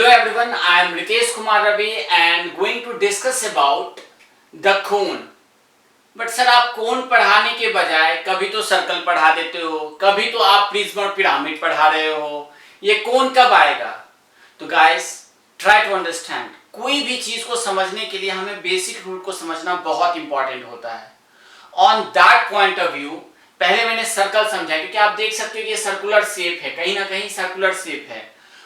Hello everyone, I am Ritesh Kumar Ravi and going to discuss about the cone. But sir आप कोन पढ़ाने के बजाय कभी तो सर्कल पढ़ा देते हो, कभी तो आप प्रिज्म और पिरामिड पढ़ा रहे हो, ये कोन कब आएगा? तो गाइस ट्राई टू अंडरस्टैंड, कोई भी चीज को समझने के लिए हमें बेसिक रूल को समझना बहुत इंपॉर्टेंट होता है. On that point of view पहले मैंने सर्कल समझा क्योंकि आप देख सकते हो कि ये सर्कुलर शेप है, कहीं ना कहीं सर्कुलर शेप है.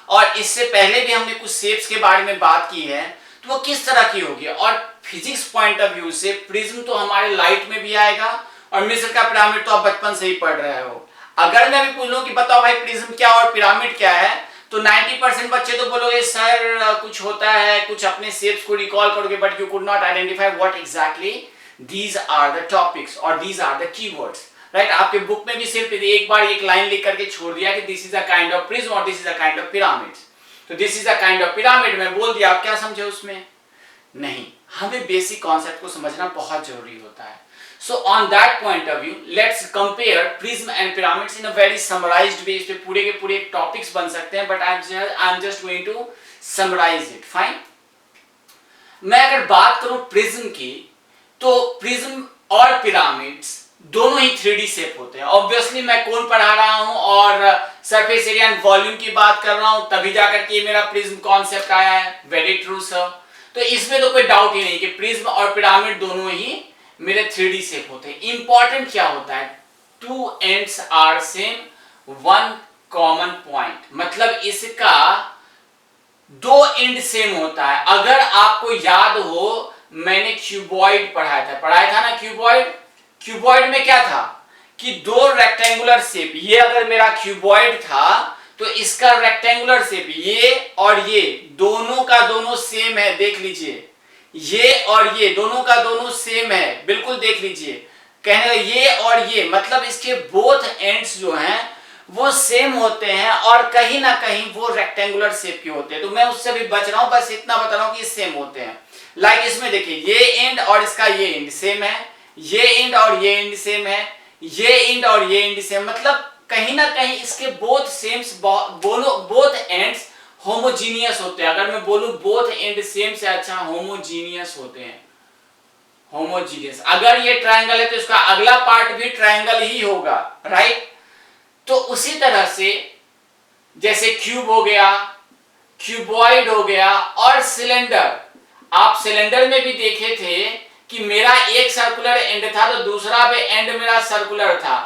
और इससे पहले भी हमने कुछ शेप्स के बारे में बात की है, तो वो किस तरह की होगी. और फिजिक्स पॉइंट ऑफ व्यू से प्रिज्म तो हमारे लाइट में भी आएगा और मिस्र का पिरामिड तो आप बचपन से ही पढ़ रहे हो. अगर मैं भी पूछ लूं कि बताओ भाई प्रिज्म क्या और पिरामिड क्या है, तो 90% बच्चे तो बोलोगे सर कुछ होता है, कुछ अपने शेप्स को रिकॉल करोगे, but you could not identify what exactly these are the topics और these are the keywords. Right, आपके बुक में भी सिर्फ एक बार एक लाइन लिख करके छोड़ दिया कि this is a kind of prism और this is a kind of pyramid. तो this is a kind of pyramid में बोल दिया, आप क्या समझे उसमें? नहीं, हमें बेसिक कॉन्सेप्ट को समझना बहुत जरूरी होता है. So on that point of view let's compare prism and pyramids in a very summarised way. इस पे पूरे के पूरे टॉपिक्स बन सकते हैं, but I am just going to summarise it. Fine. मैं अगर बात करूं प्रिज्म की, तो प्रिज्म और पिरामिड्स दोनों ही 3D शेप होते हैं. ऑब्वियसली मैं कोन पढ़ा रहा हूं और सरफेस एरिया एंड वॉल्यूम की बात कर रहा हूं, तभी जाकर के मेरा प्रिज्म कॉन्सेप्ट आया है. Very true sir. तो इसमें तो कोई डाउट ही नहीं कि प्रिज्म और पिरामिड दोनों ही मेरे 3D शेप होते हैं. इंपॉर्टेंट क्या होता है? Two ends are same, one common point. मतलब इसका दो एंड सेम होता है. अगर आपको याद हो, मैंने क्यूबॉइड पढ़ाया था ना. क्यूबॉइड में क्या था कि दो रेक्टेंगुलर शेप, ये अगर मेरा क्यूबॉइड था तो इसका रेक्टेंगुलर शेप ये और ये दोनों का दोनों सेम है. देख लीजिए, ये और ये दोनों का दोनों सेम है, बिल्कुल देख लीजिए. कहने ये और ये मतलब इसके बोथ एंड्स जो हैं वो सेम होते हैं और कहीं ना कहीं वो रेक्टेंगुलर शेप के होते हैं. तो मैं उससे भी बच रहा हूं, बस इतना बता रहा हूं कि सेम होते हैं. लाइक इसमें देखिए, ये एंड और इसका ये एंड सेम है, ये एंड और ये एंड सेम है, ये एंड और ये एंड सेम. मतलब कहीं ना कहीं इसके both sames both ends homogeneous होते हैं. अगर मैं बोलूं बोथ एंड सेम से अच्छा होमोजीनियस होते हैं. होमोजीनियस. अगर ये ट्रायंगल है तो इसका अगला पार्ट भी ट्रायंगल ही होगा. राइट. तो उसी तरह से जैसे क्यूब हो गया, क्यूबॉइड हो गया और सिलेंडर. आप सिलेंडर में भी देखे थे कि मेरा एक सर्कुलर एंड था तो दूसरा भी एंड मेरा सर्कुलर था.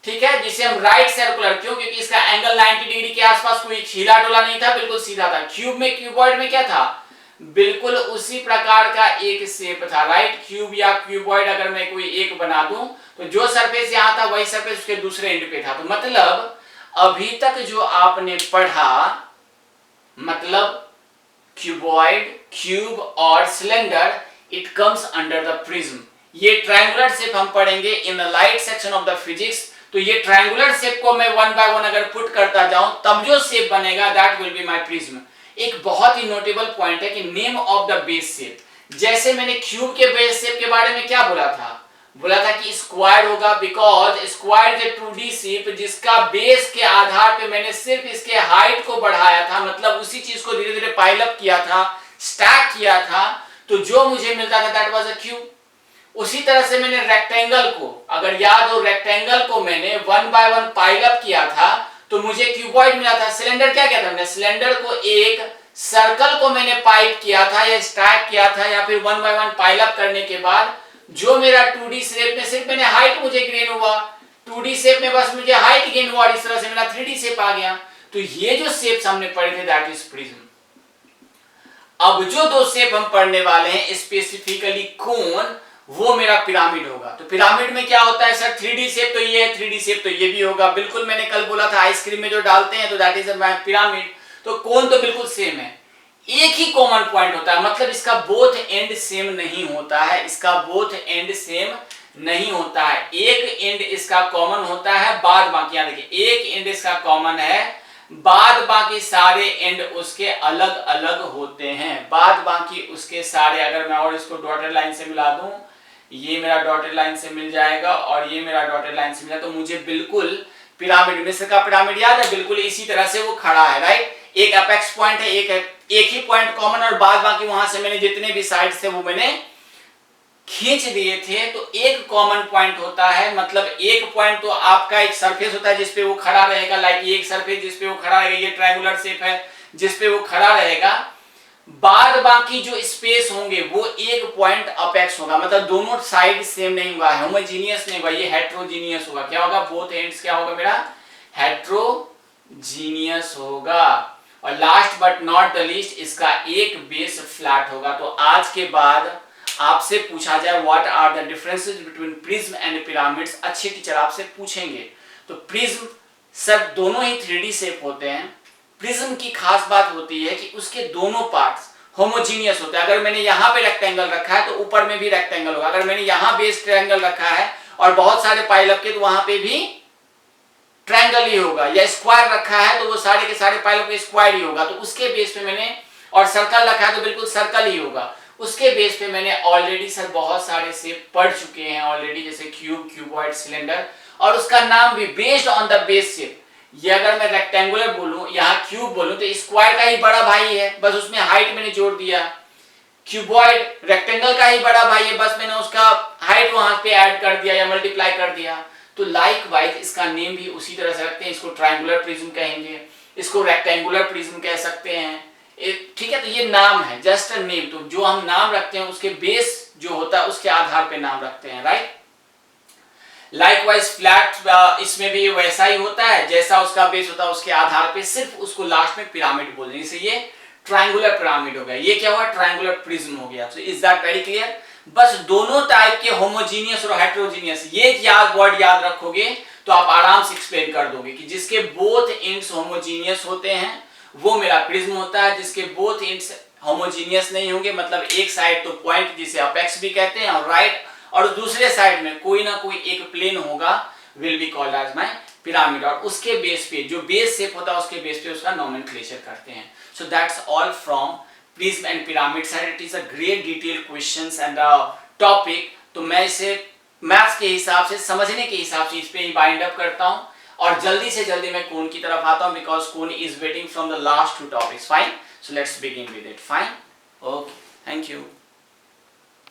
ठीक है, जिसे हम राइट सर्कुलर, क्यों? क्योंकि इसका एंगल 90 डिग्री के आसपास कोई खीला डोला नहीं था, बिल्कुल सीधा था. क्यूबॉइड में क्या था? बिल्कुल उसी प्रकार का एक शेप था. राइट. क्यूब या क्यूबॉइड अगर मैं कोई एक बना दूं तो जो सरफेस यहां था वही सरफेस उसके दूसरे एंड पे था. तो मतलब अभी तक जो आपने पढ़ा, मतलब क्यूबॉइड, क्यूब और cylinder, it comes under the prism. ये ट्रायंगुलर शेप हम पढ़ेंगे in the light section of the physics. तो ये ट्रायंगुलर शेप को मैं वन बाय वन अगर पुट करता जाऊं तब जो शेप बनेगा that will be my prism. एक बहुत ही नोटेबल पॉइंट है कि name of the base shape. जैसे मैंने क्यूब के बेस शेप के बारे में क्या बोला था? बोला था कि स्क्वायर होगा, because square is a 2D shape जिसका बेस के आधार पे मैंने सिर्फ इसके हाइट को बढ़ाया था. मतलब उसी चीज को धीरे धीरे पाइल अप किया था, स्टैक किया था, तो जो मुझे मिलता था दैट वाज अ क्यूब. उसी तरह से मैंने रेक्टेंगल को, अगर याद हो, रेक्टेंगल को मैंने one by one pile up किया था तो मुझे क्यूबॉइड मिला था. सिलेंडर क्या था? मैंने सिलेंडर को एक सर्कल को मैंने पाइप किया था या स्टैक किया था, या फिर one by one pile up करने के बाद जो मेरा 2D शेप में सिर्फ मैंने हाइट मुझे गेन हुआ, 2D शेप में बस मुझे हाइट गेन हुआ और इस तरह से मेरा 3D शेप आ गया. तो ये जो शेप्स हमने पढ़े थे दैट इज प्रिज्म. अब जो दो शेप हम पढ़ने वाले हैं स्पेसिफिकली कोन, वो मेरा पिरामिड होगा. तो पिरामिड में क्या होता है सर? 3D शेप तो ये है, 3D शेप तो ये भी होगा. बिल्कुल मैंने कल बोला था आइसक्रीम में जो डालते हैं तो दैट इज पिरामिड. तो कोन तो बिल्कुल सेम है. एक ही कॉमन पॉइंट होता है, मतलब इसका बोथ एंड सेम नहीं होता है. इसका बोथ एंड सेम नहीं होता है. एक एंड इसका कॉमन होता है, बाद बाकी, यहां देखिए एक एंड इसका कॉमन है, बाद बाकी सारे एंड उसके अलग अलग होते हैं. बाद बाकी उसके सारे, अगर मैं और इसको डॉटेड लाइन से मिला दूं, ये मेरा डॉटेड लाइन से मिल जाएगा और ये मेरा डॉटेड लाइन से मिला, तो मुझे बिल्कुल पिरामिड, मिस्र का पिरामिड याद है, बिल्कुल इसी तरह से वो खड़ा है. राइट. एक अपेक्स पॉइंट है, एक ही पॉइंट कॉमन, और बाद बाकी वहां से मैंने जितने भी साइड्स थे वो मैंने खींच दिए थे। तो एक कॉमन पॉइंट होता है, मतलब एक पॉइंट तो आपका एक सरफेस होता है जिसपे वो खड़ा रहेगा, लाइक ये एक सरफेस जिसपे वो खड़ा रहेगा, ये ट्रायंगुलर शेप है जिसपे वो खड़ा रहेगा। बाद बाकी जो स्पेस होंगे वो एक पॉइंट अपेक्स होगा, मतलब दोनों साइड सेम नहीं हुआ, होमोजीनियस नहीं हुआ, ये हेट्रोजीनियस होगा। क्या होगा? बोथ एंड्स क्या होगा मेरा? हेट्रोजीनियस होगा। और last but not the least, इसका एक बेस फ्लैट होगा। तो आज के बाद आपसे पूछा जाए what are the differences between prism and pyramids, अच्छे टीचर आपसे पूछेंगे। तो प्रिज्म सब दोनों ही 3D शेप होते हैं। प्रिज्म की खास बात होती है कि उसके दोनों पार्ट्स होमोजीनियस होते हैं। अगर मैंने यहाँ पे रेक्टेंगल रखा है तो ऊपर में भी रेक्टेंगल होगा। अगर मैंने यहाँ बेस ट्रायंगल रखा है और बहुत सारे पाइलअप के, तो वहां पे भी ट्रायंगल ही होगा। या स्क्वायर रखा है तो वो सारे के सारे पाइलअप पे स्क्वायर ही होगा। तो उसके बेस पे मैंने, और सर्कल रखा है तो बिल्कुल सर्कल ही होगा। उसके बेस पे मैंने ऑलरेडी सर बहुत सारे शेप पढ़ चुके हैं ऑलरेडी, जैसे क्यूब, क्यूबॉइड, सिलेंडर, और उसका नाम भी based on the base shape. ये अगर मैं रेक्टेंगुलर बोलूं, यहाँ क्यूब बोलूं, तो स्क्वायर का ही बड़ा भाई है, बस उसमें हाइट मैंने जोड़ दिया। क्यूबॉइड रेक्टेंगल का ही बड़ा भाई है, बस मैंने उसका हाइट वहां पे ऐड कर दिया या मल्टीप्लाई कर दिया। तो लाइकवाइज इसका नेम भी उसी तरह से रखते हैं। इसको ट्रायंगुलर प्रिज्म कहेंगे, इसको रेक्टेंगुलर प्रिज्म कह सकते हैं, ठीक है। तो ये नाम है, जस्ट अ नेम। तो जो हम नाम रखते हैं उसके बेस जो होता है उसके आधार पे नाम रखते हैं, राइट। लाइकवाइज फ्लैट इसमें भी वैसा ही होता है, जैसा उसका बेस होता है उसके आधार पे सिर्फ उसको लास्ट में पिरामिड बोल देंगे। ये ट्रायंगुलर पिरामिड हो गया, ये क्या हुआ? ट्रायंगुलर प्रिज्म हो गया। So is that very clear? बस दोनों टाइप के होमोजीनियस और हेट्रोजीनियस, ये वर्ड याद रखोगे तो आप आराम से एक्सप्लेन कर दोगे कि जिसके बोथ एंड्स होमोजीनियस होते हैं वो मेरा प्रिज्म होता है। जिसके बोथ एंड्स होमोजीनियस नहीं होंगे, मतलब एक साइड तो पॉइंट जिसे अपेक्स भी कहते हैं, और राइट, और दूसरे साइड में कोई ना कोई एक प्लेन होगा, will be called as my pyramid. और उसके बेस पे जो बेस शेप होता है उसके बेस पे उसका नोमेनक्लेचर करते हैं। So that's all from prism and pyramid side. It is a great detail questions and topic. तो मैं इसे मैथ्स के हिसाब से, समझने के हिसाब से इस पे ही बाइंड अप करता हूं, और जल्दी से जल्दी मैं कोन की तरफ आता हूं, because cone is waiting from the last 2 topics. Fine, so let's begin with it. Fine, okay, thank you.